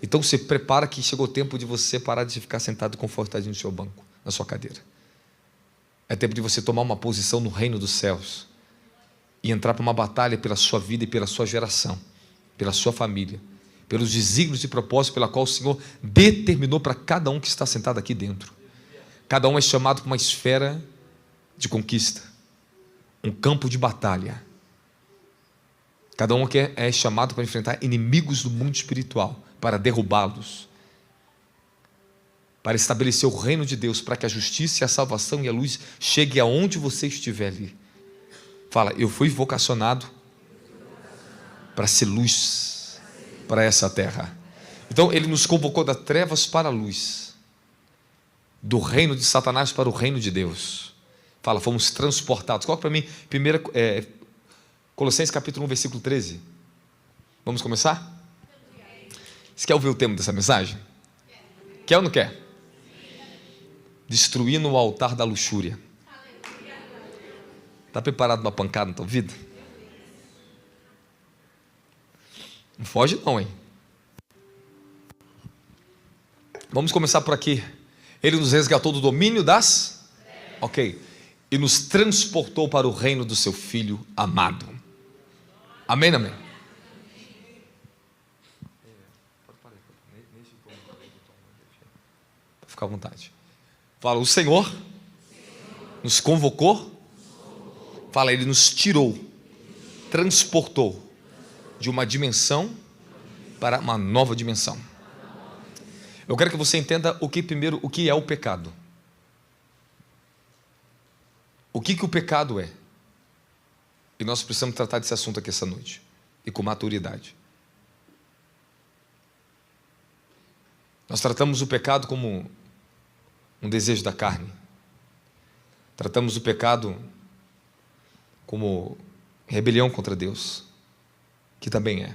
Então se prepara que chegou o tempo de você parar de ficar sentado confortadinho no seu banco, na sua cadeira. É tempo de você tomar uma posição no reino dos céus e entrar para uma batalha pela sua vida e pela sua geração, pela sua família, pelos desígnios e propósitos pela qual o Senhor determinou para cada um que está sentado aqui dentro. Cada um é chamado para uma esfera de conquista, um campo de batalha. Cada um aqui é chamado para enfrentar inimigos do mundo espiritual, para derrubá-los, para estabelecer o reino de Deus, para que a justiça, a salvação e a luz chegue aonde você estiver ali. Fala, eu fui vocacionado para ser luz para essa terra. Então ele nos convocou das trevas para a luz, do reino de Satanás para o reino de Deus. Fala, fomos transportados. Coloca para mim, Colossenses capítulo 1, versículo 13. Vamos começar? Você quer ouvir o tema dessa mensagem? Quer ou não quer? Destruindo o altar da luxúria. Está preparado para uma pancada na tua vida? Não foge não, hein? Vamos começar por aqui. Ele nos resgatou do domínio das... Ok. E nos transportou para o reino do seu Filho amado. Amém, amém? Fica à vontade. Fala, o Senhor nos convocou. Fala, Ele nos tirou, transportou de uma dimensão para uma nova dimensão. Eu quero que você entenda o que é o pecado. O que o pecado é? E nós precisamos tratar desse assunto aqui essa noite, e com maturidade. Nós tratamos o pecado como um desejo da carne. Tratamos o pecado como rebelião contra Deus, que também é.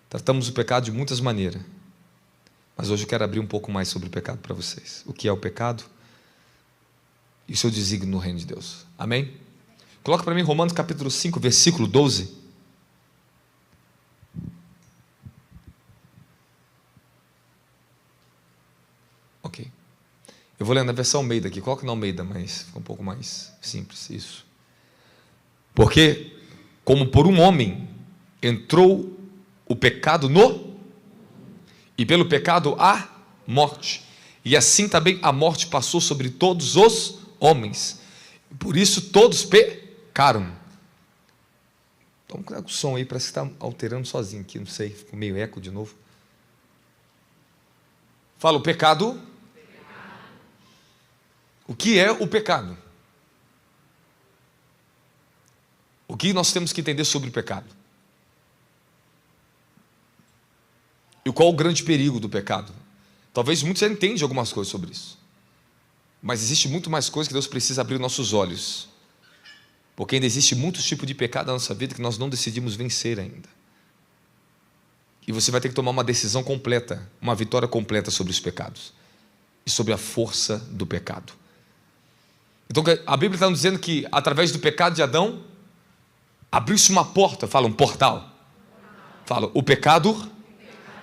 Tratamos o pecado de muitas maneiras, mas hoje eu quero abrir um pouco mais sobre o pecado para vocês. O que é o pecado e o seu desígnio no reino de Deus. Amém? Coloca para mim Romanos capítulo 5, versículo 12. Ok. Eu vou ler na versão Almeida aqui. Coloca na Almeida, mas fica um pouco mais simples. Isso. Porque, como por um homem entrou o pecado e pelo pecado a morte, e assim também a morte passou sobre todos os homens, por isso todos pecaram. Toma cuidado com o som aí, parece que está alterando sozinho aqui, não sei, ficou meio eco de novo. Fala, o pecado. O que é o pecado? O que nós temos que entender sobre o pecado? E qual o grande perigo do pecado? Talvez muitos já entendam algumas coisas sobre isso, mas existe muito mais coisa que Deus precisa abrir nossos olhos, porque ainda existe muitos tipos de pecado na nossa vida que nós não decidimos vencer ainda. E você vai ter que tomar uma decisão completa, uma vitória completa sobre os pecados e sobre a força do pecado. Então a Bíblia está nos dizendo que através do pecado de Adão abriu-se uma porta. Fala, um portal. Fala, o pecado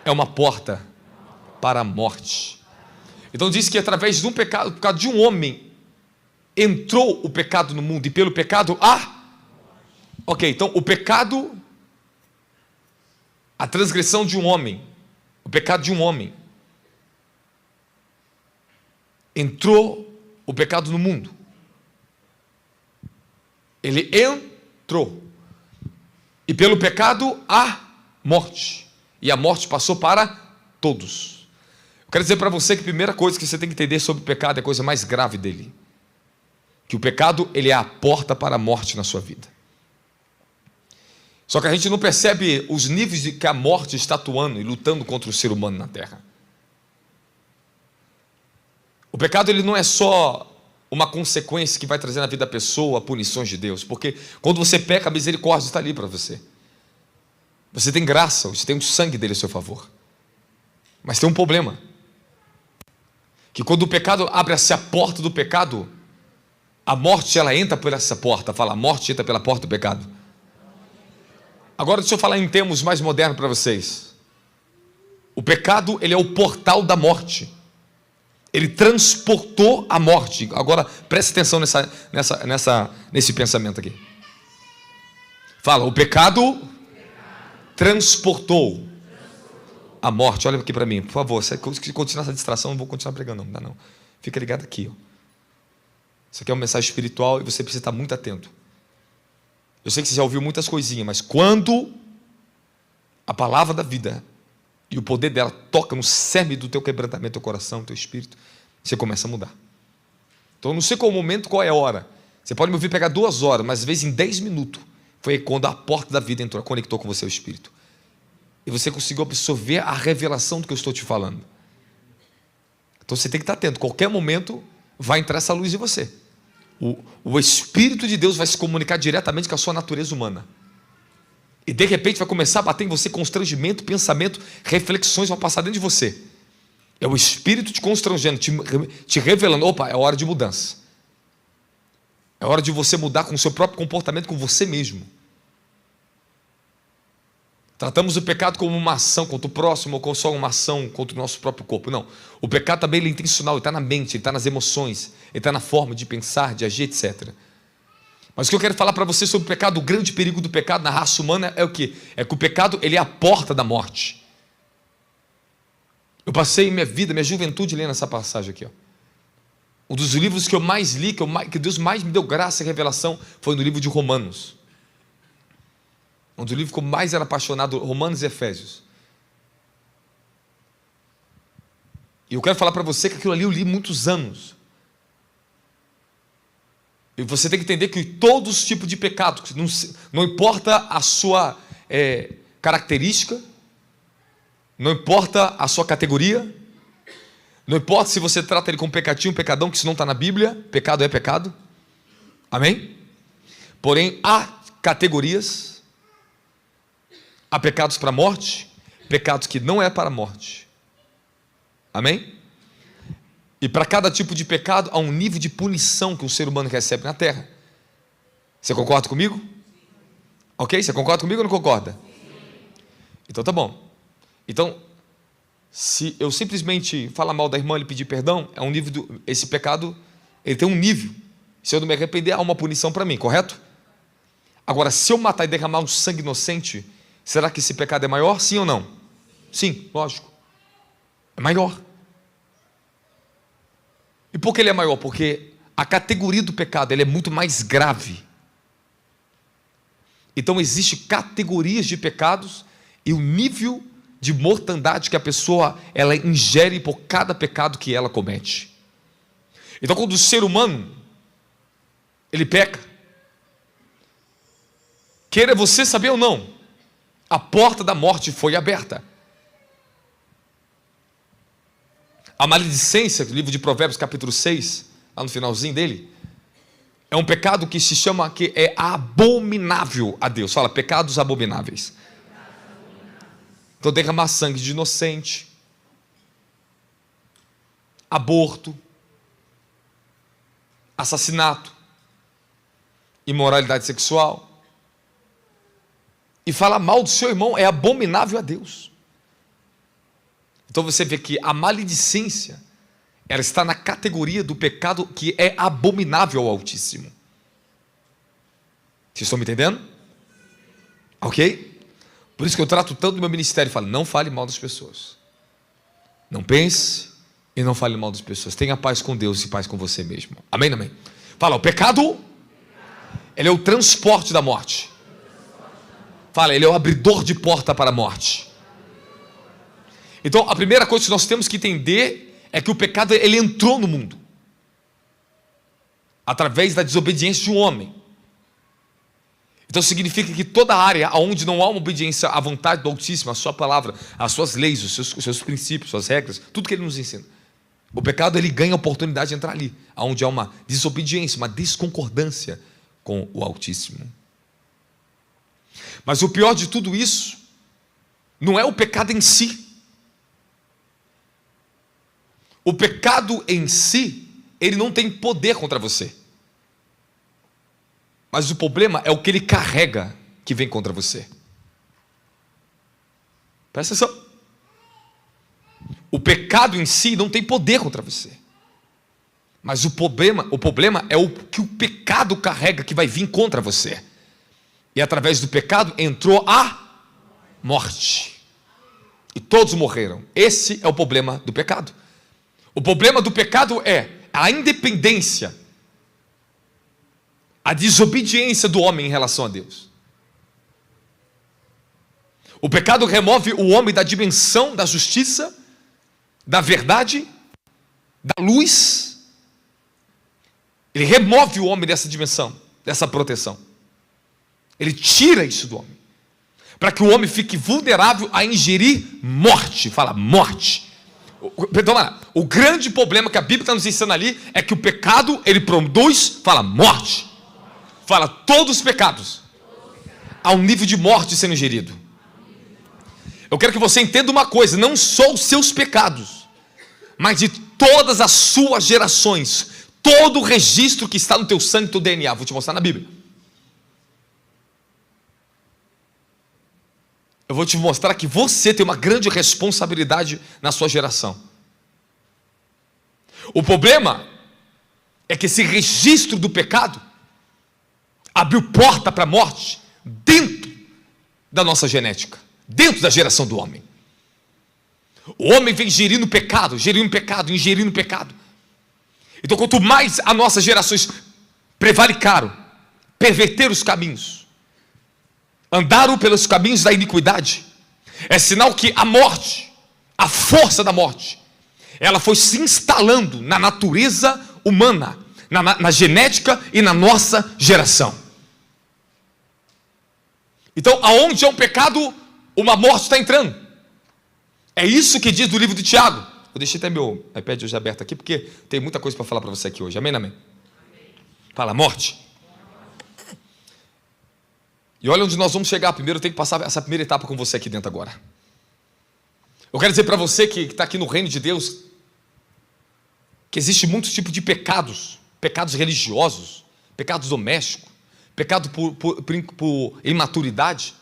é uma porta para a morte. Então diz que através de um pecado, por causa de um homem, entrou o pecado no mundo, e pelo pecado Ok, então o pecado, a transgressão de um homem, o pecado de um homem, entrou o pecado no mundo. Ele entrou, e pelo pecado a morte, e a morte passou para todos. Eu quero dizer para você que a primeira coisa que você tem que entender sobre o pecado é a coisa mais grave dele, que o pecado, ele é a porta para a morte na sua vida. Só que a gente não percebe os níveis de que a morte está atuando e lutando contra o ser humano na terra. O pecado, ele não é só uma consequência que vai trazer na vida da pessoa punições de Deus, porque quando você peca, a misericórdia está ali para você. Você tem graça, você tem o sangue dele a seu favor. Mas tem um problema, que quando o pecado abre-se a porta do pecado, a morte, ela entra por essa porta. Fala, a morte entra pela porta do pecado. Agora deixa eu falar em termos mais modernos para vocês. O pecado, ele é o portal da morte. Ele transportou a morte. Agora, preste atenção nesse pensamento aqui. Fala, o pecado transportou a morte. Olha aqui para mim, por favor. Se continuar essa distração, eu não vou continuar pregando, não. Não. Fica ligado aqui. Ó. Isso aqui é uma mensagem espiritual e você precisa estar muito atento. Eu sei que você já ouviu muitas coisinhas, mas quando a palavra da vida e o poder dela toca no cerne do teu quebrantamento, do teu coração, do teu espírito, você começa a mudar. Então, eu não sei qual o momento, qual é a hora. Você pode me ouvir pegar 2 horas, mas às vezes em 10 minutos, foi quando a porta da vida entrou, conectou com você o espírito. E você conseguiu absorver a revelação do que eu estou te falando. Então, você tem que estar atento. Qualquer momento, vai entrar essa luz em você. O Espírito de Deus vai se comunicar diretamente com a sua natureza humana. E de repente vai começar a bater em você constrangimento, pensamento, reflexões vão passar dentro de você. É o Espírito te constrangendo, te revelando, opa, é hora de mudança. É hora de você mudar com o seu próprio comportamento com você mesmo. Tratamos o pecado como uma ação contra o próximo, ou como só uma ação contra o nosso próprio corpo. Não, o pecado também é intencional, ele está na mente, ele está nas emoções, ele está na forma de pensar, de agir, etc. Mas o que eu quero falar para você sobre o pecado, o grande perigo do pecado na raça humana é o quê? É que o pecado, ele é a porta da morte. Eu passei minha vida, minha juventude lendo essa passagem aqui. Ó. Um dos livros que eu mais li, que Deus mais me deu graça e revelação, foi no livro de Romanos. Um dos livros que eu mais era apaixonado, Romanos e Efésios. E eu quero falar para você que aquilo ali eu li muitos anos. E você tem que entender que todos os tipos de pecado, não importa a sua característica, não importa a sua categoria, não importa se você trata ele como pecadinho, pecadão, que isso não está na Bíblia, pecado é pecado, amém? Porém, há categorias, há pecados para a morte, pecados que não é para a morte, amém? E para cada tipo de pecado, há um nível de punição que o ser humano recebe na terra. Você concorda comigo? Ok? Você concorda comigo ou não concorda? Então tá bom. Então, se eu simplesmente falar mal da irmã e pedir perdão, é um nível esse pecado, ele tem um nível. Se eu não me arrepender, há uma punição para mim, correto? Agora, se eu matar e derramar um sangue inocente, será que esse pecado é maior? Sim ou não? Sim, lógico. É maior. E por que ele é maior? Porque a categoria do pecado ele é muito mais grave. Então existem categorias de pecados e o nível de mortandade que a pessoa ela ingere por cada pecado que ela comete. Então quando o ser humano ele peca, queira você saber ou não, a porta da morte foi aberta. A maledicência, do livro de Provérbios capítulo 6, lá no finalzinho dele, é um pecado que se chama, que é abominável a Deus. Fala, pecados abomináveis. Então derramar sangue de inocente, aborto, assassinato, imoralidade sexual, e falar mal do seu irmão é abominável a Deus. Então você vê que a maledicência, ela está na categoria do pecado que é abominável ao Altíssimo. Vocês estão me entendendo? Ok? Por isso que eu trato tanto do meu ministério, falo, não fale mal das pessoas. Não pense e não fale mal das pessoas. Tenha paz com Deus e paz com você mesmo. Amém, amém? Fala, o pecado, ele é o transporte da morte. Fala, ele é o abridor de porta para a morte. Então, a primeira coisa que nós temos que entender é que o pecado, ele entrou no mundo através da desobediência de um homem. Então, significa que toda área onde não há uma obediência à vontade do Altíssimo, à sua palavra, às suas leis, os seus princípios, suas regras, tudo que ele nos ensina, o pecado, ele ganha a oportunidade de entrar ali, onde há uma desobediência, uma desconcordância com o Altíssimo. Mas o pior de tudo isso não é o pecado em si. O pecado em si, ele não tem poder contra você. Mas o problema é o que ele carrega que vem contra você. Presta atenção. pecado em si não tem poder contra você. Mas o problema é o que o pecado carrega que vai vir contra você. E através do pecado entrou a morte. E todos morreram. Esse é o problema do pecado. O problema do pecado é a independência, a desobediência do homem em relação a Deus. O pecado remove o homem da dimensão da justiça, da verdade, da luz. Ele remove o homem dessa dimensão, dessa proteção. Ele tira isso do homem, para que o homem fique vulnerável a ingerir morte. Fala, morte. Perdão, o grande problema que a Bíblia está nos ensinando ali é que o pecado, ele produz, fala, morte. Fala, todos os pecados há um nível de morte sendo ingerido. Eu quero que você entenda uma coisa: não só os seus pecados, mas de todas as suas gerações, todo o registro que está no teu sangue, teu DNA. Vou te mostrar na Bíblia. Eu vou te mostrar que você tem uma grande responsabilidade na sua geração. O problema é que esse registro do pecado abriu porta para a morte dentro da nossa genética, dentro da geração do homem. O homem vem ingerindo pecado, ingerindo pecado. Então, quanto mais as nossas gerações prevaricaram, perverteram os caminhos, andaram pelos caminhos da iniquidade, é sinal que a morte, a força da morte, ela foi se instalando na natureza humana, na genética e na nossa geração. Então, aonde é um pecado, uma morte está entrando. É isso que diz do livro de Tiago. Eu deixei até meu iPad hoje aberto aqui, porque tem muita coisa para falar para você aqui hoje. Amém, amém? Fala, morte. E olha onde nós vamos chegar. Primeiro eu tenho que passar essa primeira etapa com você aqui dentro agora. Eu quero dizer para você que está aqui no reino de Deus, que existe muitos tipos de pecados. Pecados religiosos, pecados domésticos, pecado por imaturidade,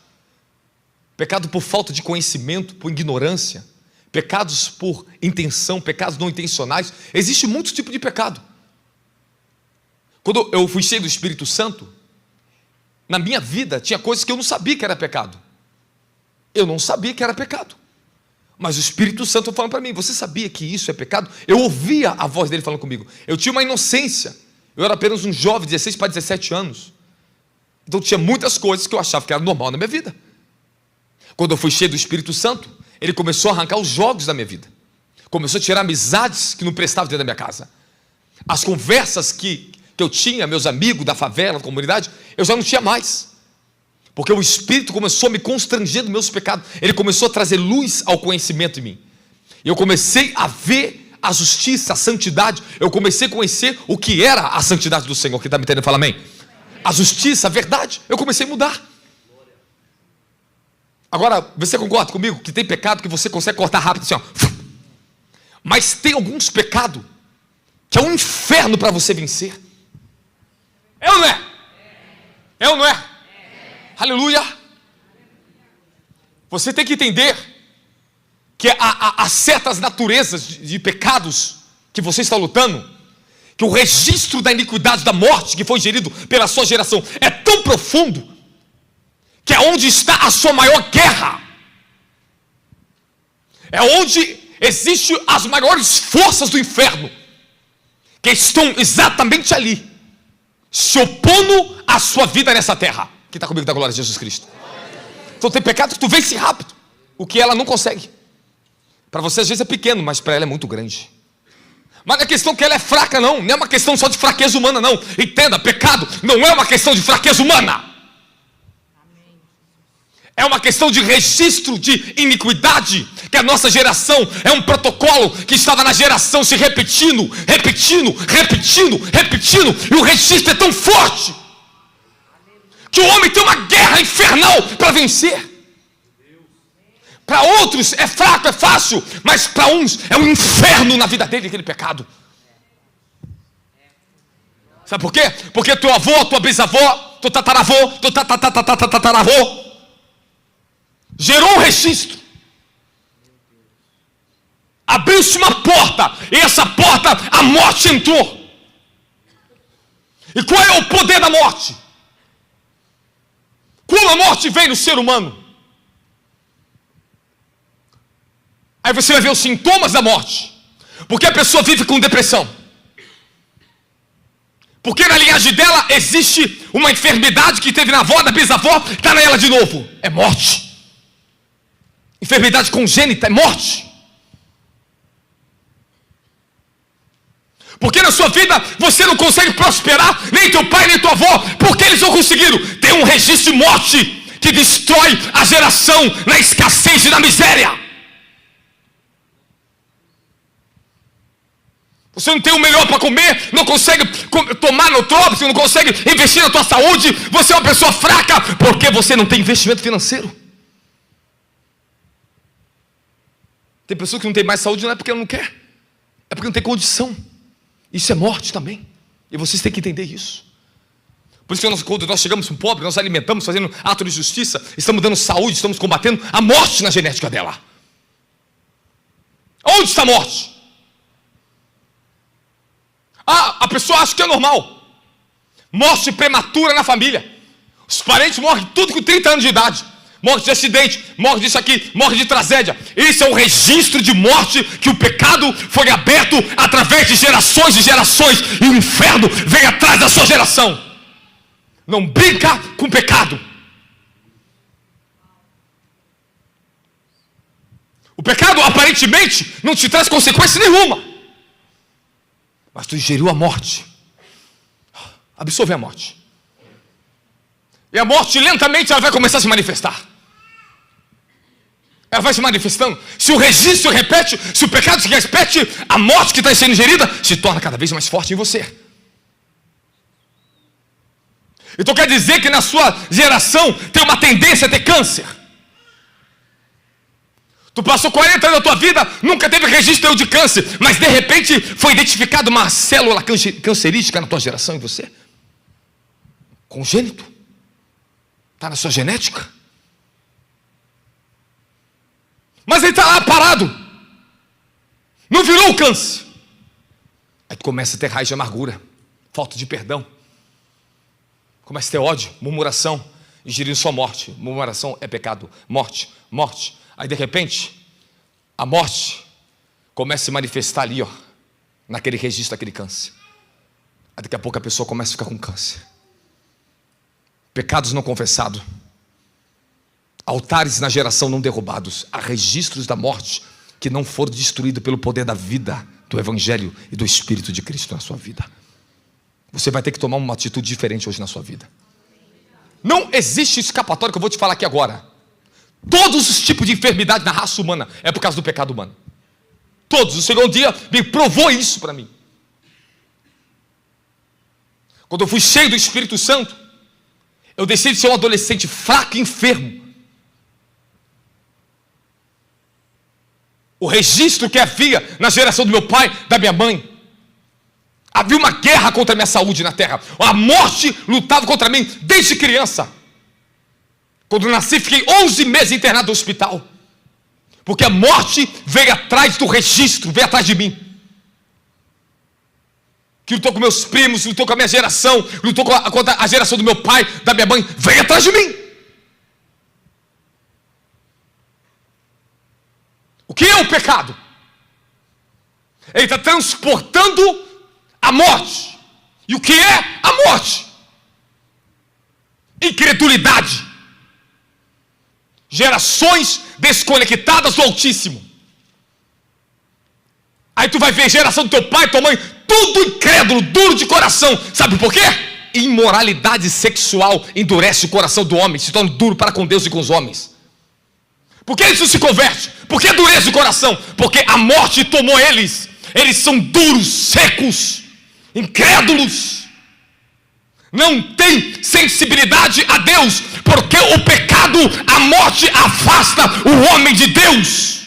pecado por falta de conhecimento, por ignorância, pecados por intenção, pecados não intencionais. Existe muitos tipos de pecado. Quando eu fui cheio do Espírito Santo, na minha vida tinha coisas que eu não sabia que era pecado. Eu não sabia que era pecado. Mas o Espírito Santo falando para mim: você sabia que isso é pecado? Eu ouvia a voz dele falando comigo. Eu tinha uma inocência. Eu era apenas um jovem, 16 para 17 anos. Então tinha muitas coisas que eu achava que era normal na minha vida. Quando eu fui cheio do Espírito Santo, ele começou a arrancar os jogos da minha vida. Começou a tirar amizades que não prestavam dentro da minha casa. As conversas que eu tinha, meus amigos da favela, da comunidade, eu já não tinha mais. Porque o Espírito começou a me constranger dos meus pecados. Ele começou a trazer luz ao conhecimento em mim. E eu comecei a ver a justiça, a santidade. Eu comecei a conhecer o que era a santidade do Senhor. Quem está me entendendo, fala amém. A justiça, a verdade. Eu comecei a mudar. Agora, você concorda comigo que tem pecado que você consegue cortar rápido assim, ó. Mas tem alguns pecados que é um inferno para você vencer. É ou não é? É ou não é? Aleluia. Você tem que entender que há certas naturezas de pecados que você está lutando, que o registro da iniquidade, da morte que foi gerido pela sua geração é tão profundo, que é onde está a sua maior guerra, é onde existem as maiores forças do inferno, que estão exatamente ali, se opondo à sua vida nessa terra. Quem está comigo da glória de Jesus Cristo? Então tem pecado que tu vence rápido, o que ela não consegue. Para você às vezes é pequeno, mas para ela é muito grande. Mas não é questão que ela é fraca, não é uma questão só de fraqueza humana, não. Entenda, pecado não é uma questão de fraqueza humana. É uma questão de registro de iniquidade, que a nossa geração é um protocolo que estava na geração se repetindo, e o registro é tão forte que o homem tem uma guerra infernal para vencer. Para outros é fraco, é fácil, mas para uns é um inferno na vida dele, aquele pecado. Sabe por quê? Porque teu avô, tua bisavó, teu tataravô, gerou um registro. Abriu-se uma porta, e essa porta, a morte entrou. E qual é o poder da morte? Como a morte vem no ser humano? Aí você vai ver os sintomas da morte. Porque a pessoa vive com depressão. Porque na linhagem dela existe uma enfermidade que teve na avó, da bisavó, está nela de novo. É morte. Enfermidade congênita é morte. Porque na sua vida você não consegue prosperar, nem teu pai, nem tua avó, porque eles não conseguiram. Tem um registro de morte que destrói a geração na escassez e na miséria. Você não tem o melhor para comer, não consegue tomar nootrópico, não consegue investir na tua saúde, você é uma pessoa fraca, porque você não tem investimento financeiro. Tem pessoa que não tem mais saúde, não é porque ela não quer, é porque não tem condição. Isso é morte também. E vocês têm que entender isso. Por isso que quando nós chegamos com um pobre, nós alimentamos, fazendo ato de justiça, estamos dando saúde, estamos combatendo a morte na genética dela. Onde está a morte? A pessoa acha que é normal. Morte prematura na família. Os parentes morrem tudo com 30 anos de idade. Morte de acidente, morte disso aqui, morte de tragédia. Isso é um registro de morte que o pecado foi aberto através de gerações e gerações. E o inferno vem atrás da sua geração. Não brinca com o pecado. O pecado aparentemente não te traz consequência nenhuma. Mas tu ingeriu a morte. Absorve a morte. E a morte lentamente ela vai começar a se manifestar. Ela vai se manifestando. Se o registro se repete, se o pecado se repete, a morte que está sendo ingerida se torna cada vez mais forte em você. Então quer dizer que na sua geração tem uma tendência a ter câncer. Tu passou 40 anos da tua vida, nunca teve registro de câncer, mas de repente foi identificada uma célula cancerígena na tua geração em você. Congênito. Está na sua genética. Mas ele está lá parado. Não virou o câncer. Aí tu começa a ter raiz de amargura, falta de perdão. Começa a ter ódio, murmuração, ingerindo sua morte. Murmuração é pecado. Morte, morte. Aí de repente, a morte começa a se manifestar ali, ó, naquele registro daquele câncer. Aí daqui a pouco a pessoa começa a ficar com câncer. Pecados não confessados. Altares na geração não derrubados. Há registros da morte que não foram destruídos pelo poder da vida, do Evangelho e do Espírito de Cristo na sua vida. Você vai ter que tomar uma atitude diferente hoje na sua vida. Não existe escapatória que eu vou te falar aqui agora. Todos os tipos de enfermidade na raça humana é por causa do pecado humano. Todos. O Senhor um dia me provou isso para mim. Quando eu fui cheio do Espírito Santo, eu deixei de ser um adolescente fraco e enfermo. O registro que havia na geração do meu pai, da minha mãe, havia uma guerra contra a minha saúde na terra. A morte lutava contra mim desde criança. Quando eu nasci, fiquei 11 meses internado no hospital. Porque a morte veio atrás do registro, veio atrás de mim. Que lutou com meus primos, lutou com a minha geração, lutou contra a geração do meu pai, da minha mãe, veio atrás de mim. O que é o pecado? Ele está transportando a morte. E o que é a morte? Incredulidade. Gerações desconectadas do Altíssimo. Aí tu vai ver a geração do teu pai, tua mãe, tudo incrédulo, duro de coração. Sabe por quê? Imoralidade sexual endurece o coração do homem, se torna duro para com Deus e com os homens. Por que isso se converte? Por que endurece o coração? Porque a morte tomou eles. Eles são duros, secos, incrédulos. Não tem sensibilidade a Deus, porque o pecado, a morte afasta o homem de Deus.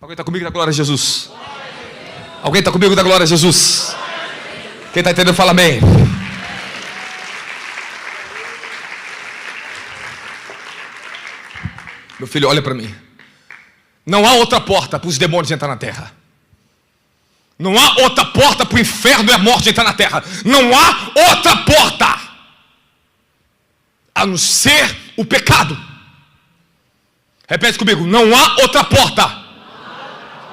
Alguém está comigo da glória a Jesus? Alguém está comigo da glória a Jesus? Quem está entendendo fala amém. Meu filho, olha para mim. Não há outra porta para os demônios entrar na terra. Não há outra porta para o inferno e a morte entrar na terra. Não há outra porta a não ser o pecado. Repete comigo: não há outra porta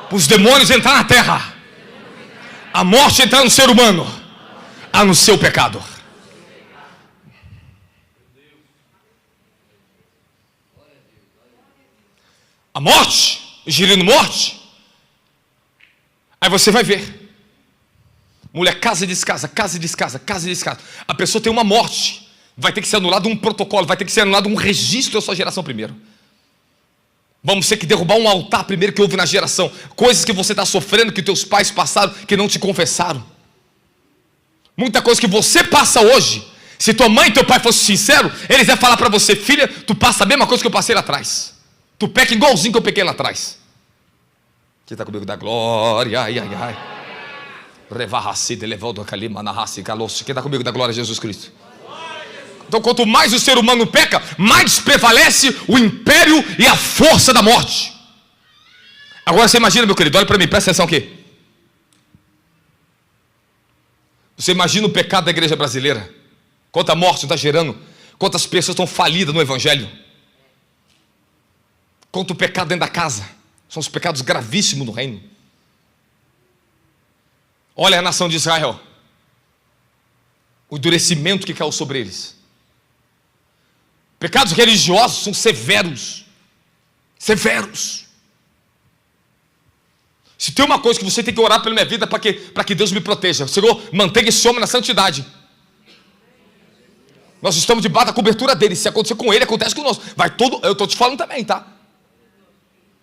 para os demônios entrar na terra, a morte entrar no ser humano, a não ser o pecado. A morte, ingerindo morte. Aí você vai ver, mulher casa e descasa, casa e descasa, casa e descasa. A pessoa tem uma morte. Vai ter que ser anulado um protocolo, vai ter que ser anulado um registro da sua geração primeiro. Vamos ter que derrubar um altar primeiro que houve na geração. Coisas que você está sofrendo, que teus pais passaram, que não te confessaram. Muita coisa que você passa hoje. Se tua mãe e teu pai fossem sinceros, eles iam falar para você: filha, tu passa a mesma coisa que eu passei lá atrás. Tu peca igualzinho que eu pequei lá atrás. Quem está comigo da glória? Ai, ai, ai. Quem está comigo da glória a Jesus Cristo? Então, quanto mais o ser humano peca, mais prevalece o império e a força da morte. Agora você imagina, meu querido, olha para mim, presta atenção aqui. Você imagina o pecado da igreja brasileira? Quanta morte está gerando? Quantas pessoas estão falidas no evangelho? Quanto pecado dentro da casa? São os pecados gravíssimos no reino. Olha a nação de Israel, o endurecimento que caiu sobre eles. Pecados religiosos são severos. Severos. Se tem uma coisa que você tem que orar pela minha vida, para que Deus me proteja: Senhor, mantenha esse homem na santidade. Nós estamos debaixo da cobertura dele. Se acontecer com ele, acontece conosco. Vai todo. Eu estou te falando também, tá?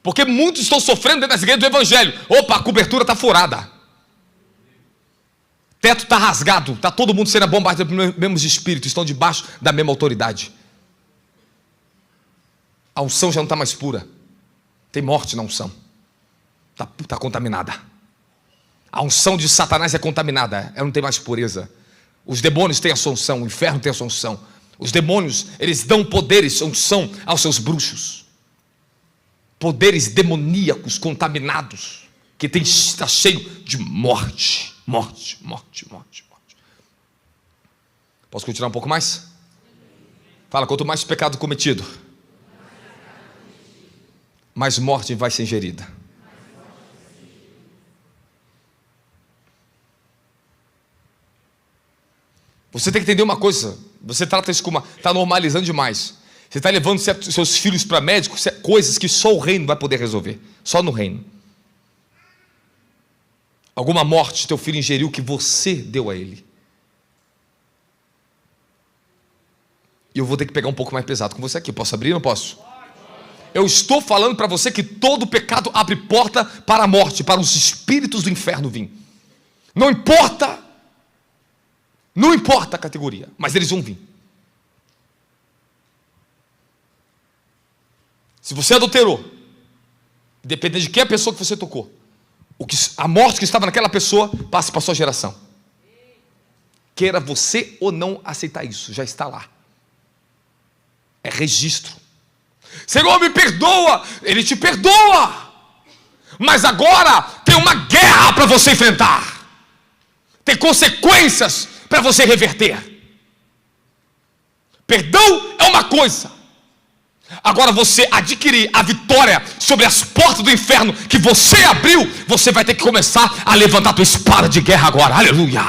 Porque muitos estão sofrendo dentro das igrejas do evangelho. Opa, a cobertura está furada. Teto está rasgado. Está todo mundo sendo bombardeado pelos mesmos espíritos. Estão debaixo da mesma autoridade. A unção já não está mais pura. Tem morte na unção. Está contaminada. A unção de Satanás é contaminada. Ela não tem mais pureza. Os demônios têm a sua unção. O inferno tem a sua unção. Os demônios, eles dão poderes, unção aos seus bruxos. Poderes demoníacos contaminados. Que está cheio de morte. Morte, morte, morte, morte. Posso continuar um pouco mais? Fala: quanto mais pecado cometido, mais morte vai ser ingerida. Você tem que entender uma coisa. Você trata isso como está normalizando demais. Você está levando seus filhos para médico, coisas que só o reino vai poder resolver. Só no reino. Alguma morte teu filho ingeriu que você deu a ele. E eu vou ter que pegar um pouco mais pesado com você aqui. Posso abrir ou não posso? Eu estou falando para você que todo pecado abre porta para a morte, para os espíritos do inferno vir. Não importa a categoria, mas eles vão vir. Se você adulterou, dependendo de quem é a pessoa que você tocou, a morte que estava naquela pessoa passa para a sua geração. Queira você ou não aceitar isso, já está lá. É registro. Senhor, me perdoa. Ele te perdoa. Mas agora tem uma guerra para você enfrentar. Tem consequências para você reverter. Perdão é uma coisa. Agora você adquirir a vitória sobre as portas do inferno que você abriu, você vai ter que começar a levantar a tua espada de guerra agora. Aleluia.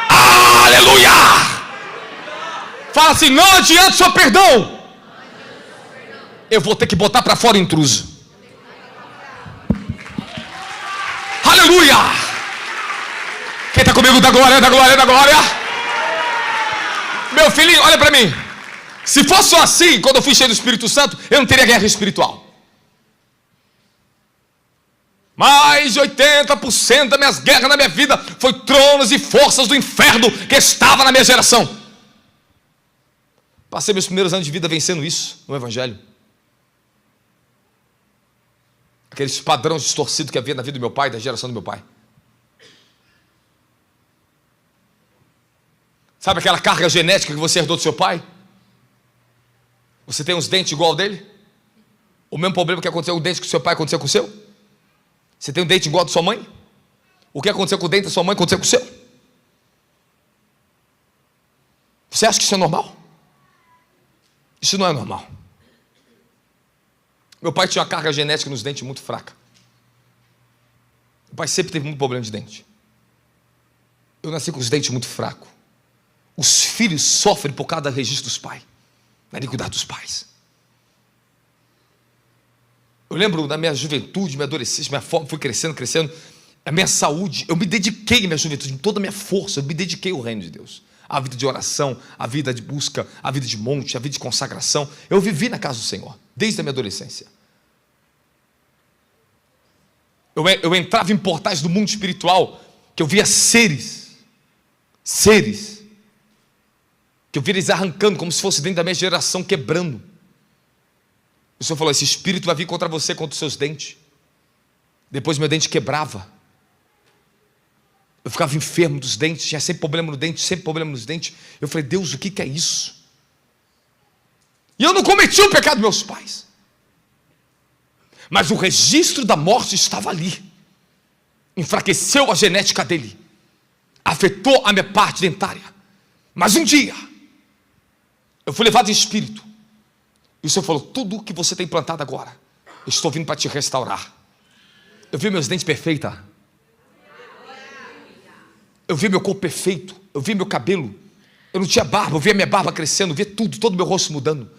Aleluia. Fala assim: não adianta só perdão. Eu vou ter que botar para fora o intruso. Aleluia. Quem está comigo da glória, da glória, da glória? Meu filhinho, olha para mim. Se fosse só assim, quando eu fui cheio do Espírito Santo, eu não teria guerra espiritual. Mais de 80% das minhas guerras na minha vida foi tronos e forças do inferno que estava na minha geração. Passei meus primeiros anos de vida vencendo isso no evangelho. Aqueles padrões distorcidos que havia na vida do meu pai, da geração do meu pai. Sabe aquela carga genética que você herdou do seu pai? Você tem uns dentes igual ao dele? O mesmo problema que aconteceu com o dente com seu pai aconteceu com o seu? Você tem um dente igual ao da sua mãe? O que aconteceu com o dente da sua mãe aconteceu com o seu? Você acha que isso é normal? Isso não é normal. Meu pai tinha uma carga genética nos dentes muito fraca. Meu pai sempre teve muito problema de dente. Eu nasci com os dentes muito fracos. Os filhos sofrem por causa do registro dos pais, da iniquidade dos pais. Eu lembro da minha juventude, minha adolescência, minha forma, fui crescendo, a minha saúde, eu me dediquei à minha juventude, toda a minha força, eu me dediquei ao reino de Deus. A vida de oração, a vida de busca, a vida de monte, a vida de consagração. Eu vivi na casa do Senhor, desde a minha adolescência. Eu entrava em portais do mundo espiritual, que eu via seres, que eu via eles arrancando, como se fosse dentro da minha geração, quebrando. O Senhor falou, esse espírito vai vir contra você, contra os seus dentes. Depois meu dente quebrava. Eu ficava enfermo dos dentes, tinha sempre problema no dente, sempre problema nos dentes. Eu falei, Deus, o que é isso? E eu não cometi o pecado dos meus pais. Mas o registro da morte estava ali. Enfraqueceu a genética dele. Afetou a minha parte dentária. Mas um dia, eu fui levado em espírito. E o Senhor falou, tudo o que você tem plantado agora, eu estou vindo para te restaurar. Eu vi meus dentes perfeitos. Eu vi meu corpo perfeito. Eu vi meu cabelo. Eu não tinha barba, eu vi a minha barba crescendo, eu vi tudo, todo o meu rosto mudando.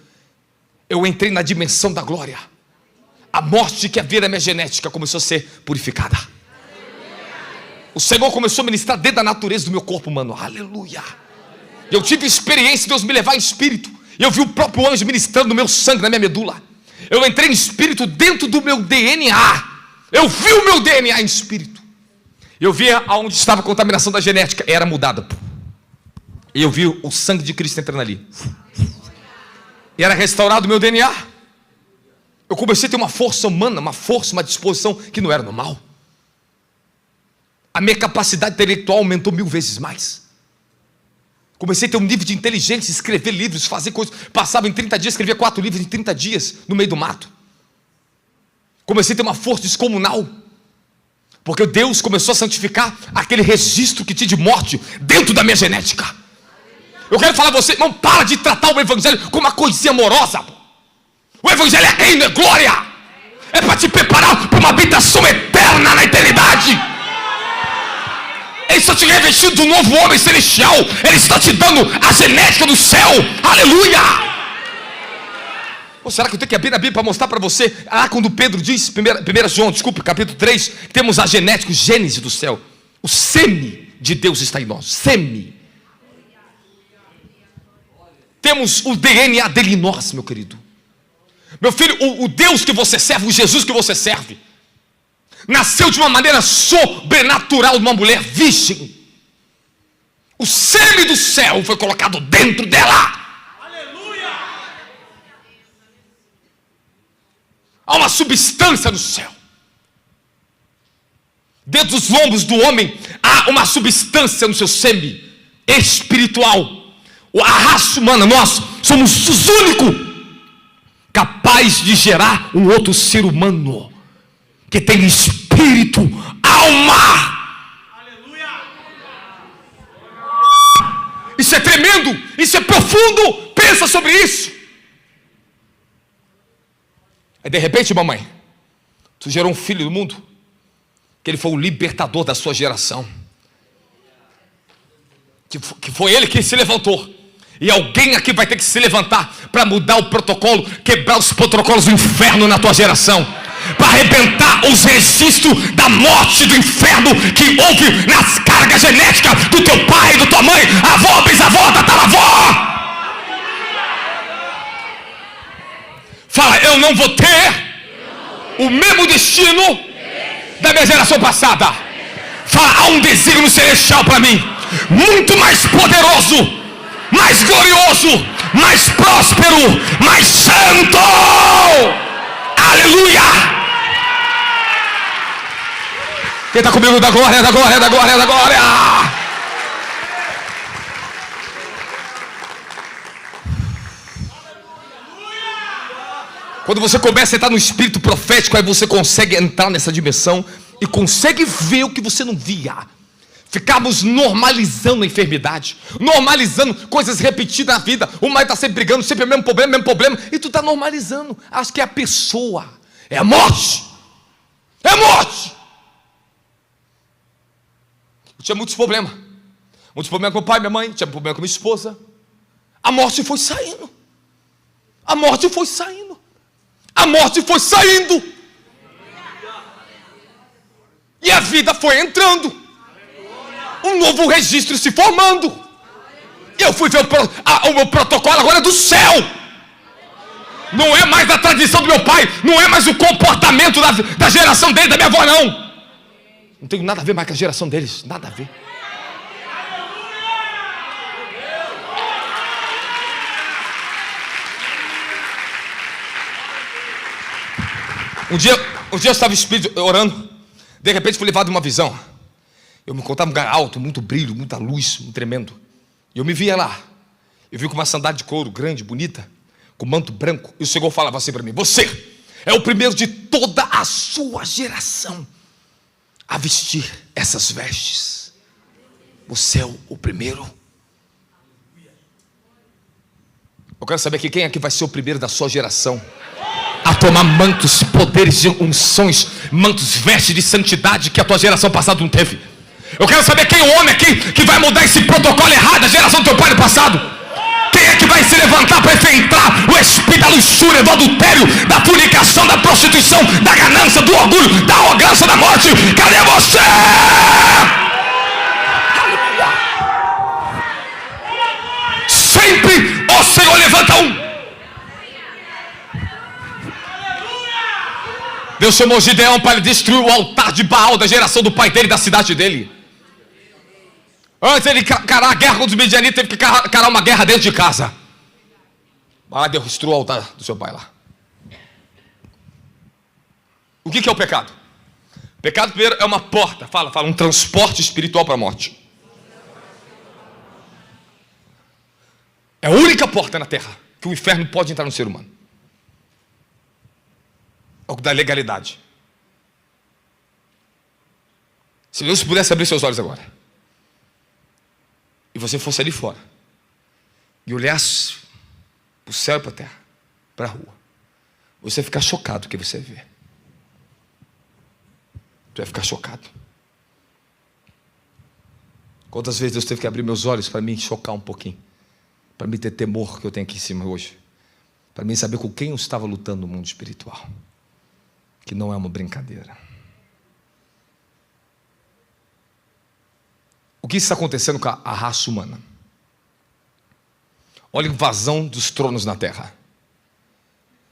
Eu entrei na dimensão da glória. A morte que havia na minha genética começou a ser purificada. O Senhor começou a ministrar dentro da natureza do meu corpo humano. Aleluia. Eu tive experiência de Deus me levar em espírito. E eu vi o próprio anjo ministrando no meu sangue, na minha medula. Eu entrei em espírito dentro do meu DNA. Eu vi o meu DNA em espírito. Eu via aonde estava a contaminação da genética. Era mudada. E eu vi o sangue de Cristo entrando ali. E era restaurado o meu DNA. Eu comecei a ter uma força humana, uma disposição que não era normal. A minha capacidade intelectual aumentou 1000 vezes mais. Comecei a ter um nível de inteligência, escrever livros, fazer coisas. Passava em 30 dias, escrevia 4 livros em 30 dias, no meio do mato. Comecei a ter uma força descomunal. Porque Deus começou a santificar aquele registro que tinha de morte dentro da minha genética. Eu quero falar a você, irmão, para de tratar o evangelho como uma coisinha amorosa. O evangelho é reino, é glória. É para te preparar para uma habitação eterna na eternidade. Ele está te revestindo do novo homem celestial. Ele está te dando a genética do céu. Aleluia. Ou será que eu tenho que abrir a Bíblia para mostrar para você? Quando Pedro diz, 1 João, capítulo 3, que temos a genética, o gênese do céu. O sêmen de Deus está em nós. Sêmen. Temos o DNA dele em nós, meu querido. Meu filho, o Deus que você serve, o Jesus que você serve, nasceu de uma maneira sobrenatural de uma mulher virgem. O sêmen do céu foi colocado dentro dela. Aleluia! Há uma substância no céu. Dentro dos lombos do homem há uma substância no seu sêmen espiritual. A raça humana, nós somos os únicos capazes de gerar um outro ser humano que tem espírito, alma. Aleluia. Isso é tremendo, isso é profundo. Pensa sobre isso. Aí de repente, mamãe, tu gerou um filho do mundo, que ele foi o libertador da sua geração, que foi ele que se levantou. E alguém aqui vai ter que se levantar para mudar o protocolo, quebrar os protocolos do inferno na tua geração, para arrebentar os registros da morte do inferno que houve nas cargas genéticas do teu pai, da tua mãe, avó, bisavó, tataravó. Fala, eu não vou ter o mesmo destino da minha geração passada. Fala, há um desígnio celestial para mim, muito mais poderoso, mais glorioso, mais próspero, mais santo. Aleluia. Quem está comigo? Da glória, da glória, da glória, da glória. Quando você começa a entrar no espírito profético, aí você consegue entrar nessa dimensão e consegue ver o que você não via. Ficamos normalizando a enfermidade, normalizando coisas repetidas na vida. O marido está sempre brigando, sempre o mesmo problema, e tu está normalizando. Acho que é a pessoa, é a morte, é a morte. Eu tinha muitos problemas com meu pai e minha mãe, tinha problema com minha esposa. A morte foi saindo, a morte foi saindo, a morte foi saindo, e a vida foi entrando. Um novo registro se formando. Eu fui ver o meu protocolo agora é do céu. Não é mais da tradição do meu pai. Não é mais o comportamento da geração dele, da minha avó, não. Não tenho nada a ver mais com a geração deles. Nada a ver. Um dia eu estava espírito orando. De repente fui levado a uma visão. Eu me encontrava um lugar alto, muito brilho, muita luz, muito tremendo. E eu me via lá. Eu vi com uma sandália de couro grande, bonita, com manto branco. E o Senhor falava assim para mim: você é o primeiro de toda a sua geração a vestir essas vestes. Você é o primeiro. Eu quero saber aqui quem é que vai ser o primeiro da sua geração a tomar mantos, poderes de unções, mantos, vestes de santidade que a tua geração passada não teve. Eu quero saber quem é o homem aqui que vai mudar esse protocolo errado da geração do teu pai do passado. Quem é que vai se levantar para enfrentar o espírito da luxúria, do adultério, da fornicação, da prostituição, da ganância, do orgulho, da arrogância, da morte? Cadê você? Sempre o Senhor levanta um. Deus chamou Gideão para ele destruir o altar de Baal da geração do pai dele e da cidade dele. Antes ele encarar a guerra com os midianitas, teve que encarar uma guerra dentro de casa. Vai lá, Deus destruiu o altar do seu pai lá. O que é o pecado? O pecado primeiro é uma porta, fala, um transporte espiritual para a morte. É a única porta na terra que o inferno pode entrar no ser humano. É o da legalidade. Se Deus pudesse abrir seus olhos agora, e você fosse ali fora, e olhasse para o céu e para a terra, para a rua, você ia ficar chocado com o que você ia ver. Tu ia ficar chocado. Quantas vezes Deus teve que abrir meus olhos para me chocar um pouquinho, para me ter temor que eu tenho aqui em cima hoje, para mim saber com quem eu estava lutando no mundo espiritual, que não é uma brincadeira. O que está acontecendo com a raça humana? Olha a invasão dos tronos na terra.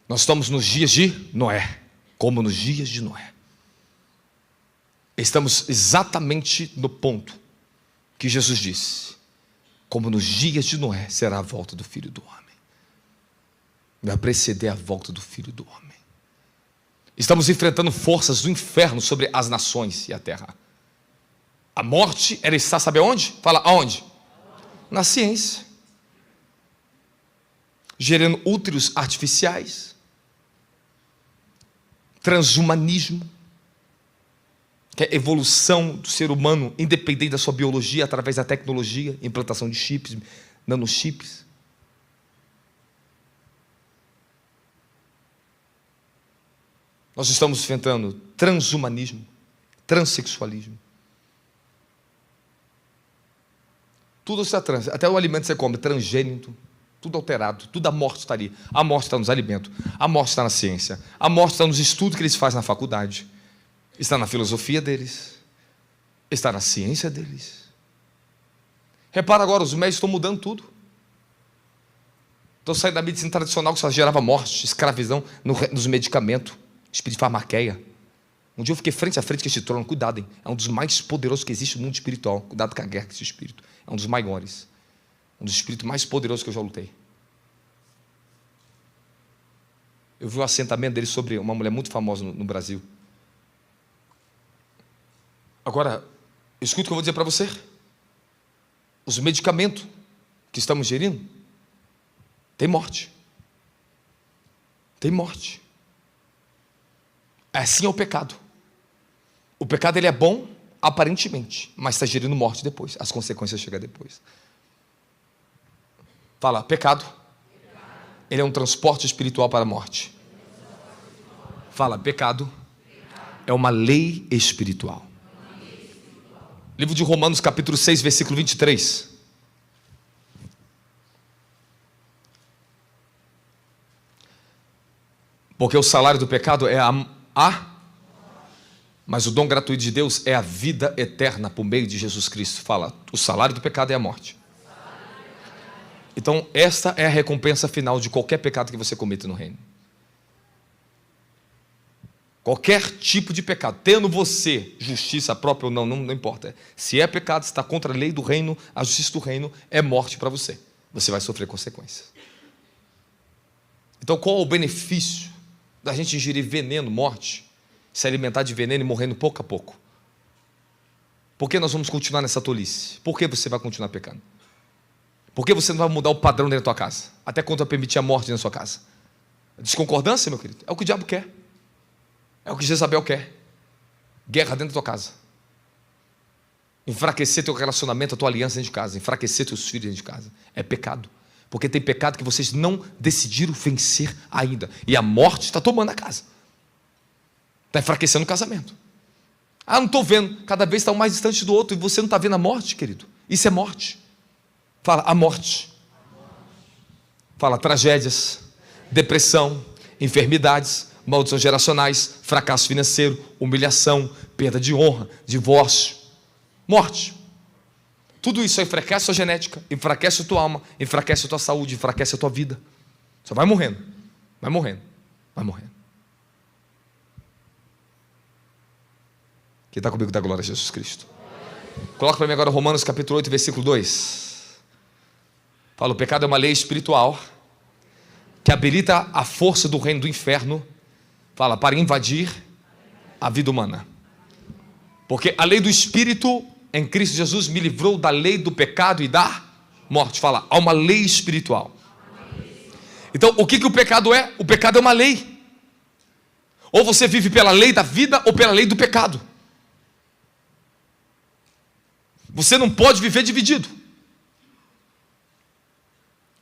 Nós estamos nos dias de Noé, como nos dias de Noé. Estamos exatamente no ponto que Jesus disse: como nos dias de Noé será a volta do Filho do Homem. Vai preceder a volta do Filho do Homem. Estamos enfrentando forças do inferno sobre as nações e a terra. A morte, ela está, sabe aonde? Fala, aonde? Na ciência. Gerando úteros artificiais. Transhumanismo. Que é a evolução do ser humano, independente da sua biologia, através da tecnologia, implantação de chips, nanochips. Nós estamos enfrentando transhumanismo, transexualismo. Tudo está trans, até o alimento que você come, transgênito, tudo alterado, tudo a morte está ali. A morte está nos alimentos, a morte está na ciência, a morte está nos estudos que eles fazem na faculdade, está na filosofia deles, está na ciência deles. Repara agora, os médicos estão mudando tudo. Estão saindo da medicina tradicional, que só gerava morte, escravidão nos medicamentos, espírito de farmaqueia. Um dia eu fiquei frente a frente com este trono, cuidado, hein? É um dos mais poderosos que existe no mundo espiritual. Cuidado com a guerra com esse espírito. É um dos maiores. Um dos espíritos mais poderosos que eu já lutei. Eu vi um assentamento dele sobre uma mulher muito famosa no Brasil. Agora, escuta o que eu vou dizer para você. Os medicamentos que estamos ingerindo tem morte. Tem morte. Assim é o pecado. O pecado ele é bom aparentemente, mas está gerando morte depois. As consequências chegam depois. Fala, pecado. Ele é um transporte espiritual para a morte. Fala, pecado é uma lei espiritual. Livro de Romanos, capítulo 6, versículo 23. Porque o salário do pecado é mas o dom gratuito de Deus é a vida eterna por meio de Jesus Cristo. Fala, o salário do pecado é a morte. Então, esta é a recompensa final de qualquer pecado que você cometa no reino. Qualquer tipo de pecado, tendo você justiça própria ou não importa. Se é pecado, está contra a lei do reino, a justiça do reino é morte para você. Você vai sofrer consequências. Então, qual é o benefício da gente ingerir veneno, morte, se alimentar de veneno e morrendo pouco a pouco? Por que nós vamos continuar nessa tolice? Por que você vai continuar pecando? Por que você não vai mudar o padrão dentro da tua casa? Até quando vai permitir a morte na sua casa? Desconcordância, meu querido? É o que o diabo quer. É o que Jezabel quer. Guerra dentro da tua casa. Enfraquecer teu relacionamento, a tua aliança dentro de casa. Enfraquecer teus filhos dentro de casa. É pecado. Porque tem pecado que vocês não decidiram vencer ainda. E a morte está tomando a casa. Está enfraquecendo o casamento. Não estou vendo. Cada vez está um mais distante do outro. E você não está vendo a morte, querido. Isso é morte. Fala, a morte. Fala, tragédias, depressão, enfermidades, maldições geracionais, fracasso financeiro, humilhação, perda de honra, divórcio, morte. Tudo isso enfraquece a sua genética, enfraquece a tua alma, enfraquece a tua saúde, enfraquece a tua vida. Só vai morrendo, vai morrendo, vai morrendo. Quem está comigo dá glória a Jesus Cristo. Coloca para mim agora Romanos capítulo 8, versículo 2. Fala, o pecado é uma lei espiritual que habilita a força do reino do inferno, fala, para invadir a vida humana. Porque a lei do Espírito em Cristo Jesus me livrou da lei do pecado e da morte. Fala, há uma lei espiritual. Então, o que o pecado é? O pecado é uma lei. Ou você vive pela lei da vida ou pela lei do pecado. Você não pode viver dividido.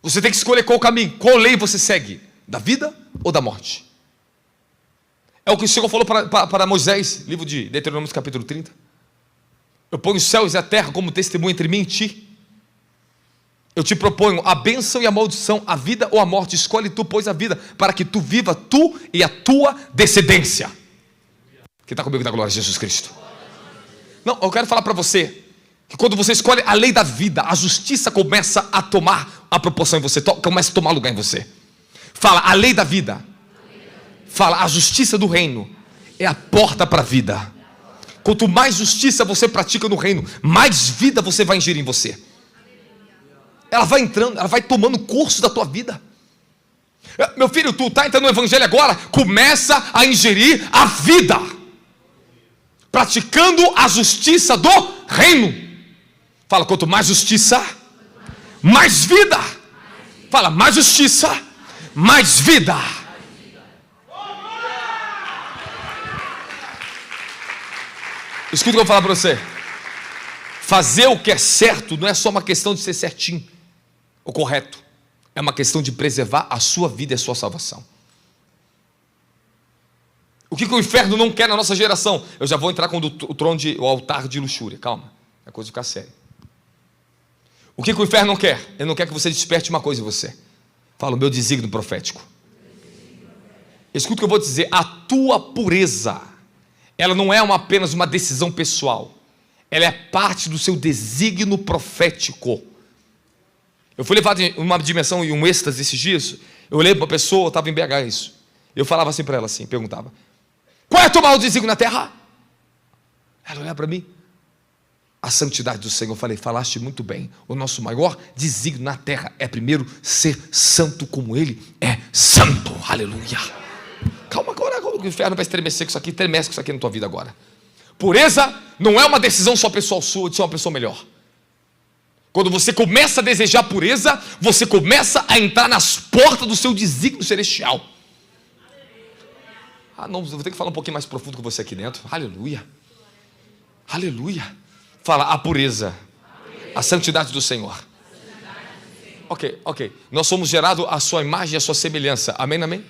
Você tem que escolher qual caminho, qual lei você segue, da vida ou da morte. É o que o Senhor falou para Moisés, livro de Deuteronômio capítulo 30. Eu ponho os céus e a terra como testemunho entre mim e ti. Eu te proponho a bênção e a maldição, a vida ou a morte. Escolhe tu, pois, a vida, para que tu viva, tu e a tua descendência. Quem está comigo na glória de Jesus Cristo? Não, eu quero falar para você que quando você escolhe a lei da vida, a justiça começa a tomar a proporção em você, começa a tomar lugar em você. Fala, a lei da vida. Fala, a justiça do reino é a porta para a vida. Quanto mais justiça você pratica no reino, mais vida você vai ingerir em você. Ela vai entrando, ela vai tomando curso da tua vida. Meu filho, tu está entrando no evangelho agora, começa a ingerir a vida, praticando a justiça do reino. Fala, quanto mais justiça, mais vida. Fala, mais justiça, mais vida. Escuta o que eu vou falar para você. Fazer o que é certo não é só uma questão de ser certinho ou correto. É uma questão de preservar a sua vida e a sua salvação. O que o inferno não quer na nossa geração? Eu já vou entrar com o altar de luxúria. Calma, a coisa fica séria. O que o inferno não quer? Ele não quer que você desperte uma coisa em você. Fala, o meu desígnio profético. Escuta o que eu vou dizer. A tua pureza, ela não é apenas uma decisão pessoal. Ela é parte do seu desígnio profético. Eu fui levado em uma dimensão e um êxtase esses dias. Eu olhei para uma pessoa, eu estava em BH isso. Eu falava assim para ela, assim, perguntava: qual é o teu maior desígnio na terra? Ela olhava para mim: a santidade do Senhor. Eu falei: falaste muito bem. O nosso maior desígnio na terra é primeiro ser santo como Ele é santo. Aleluia. Calma agora, o inferno vai estremecer com isso aqui. Estremece com isso aqui na tua vida agora. Pureza não é uma decisão só pessoal sua de ser uma pessoa melhor. Quando você começa a desejar pureza, você começa a entrar nas portas do seu desígnio celestial. Ah, não, vou ter que falar um pouquinho mais profundo com você aqui dentro. Aleluia. Aleluia. Fala, a pureza. A santidade do Senhor. Ok. Nós somos gerados à sua imagem e à sua semelhança. Amém, amém?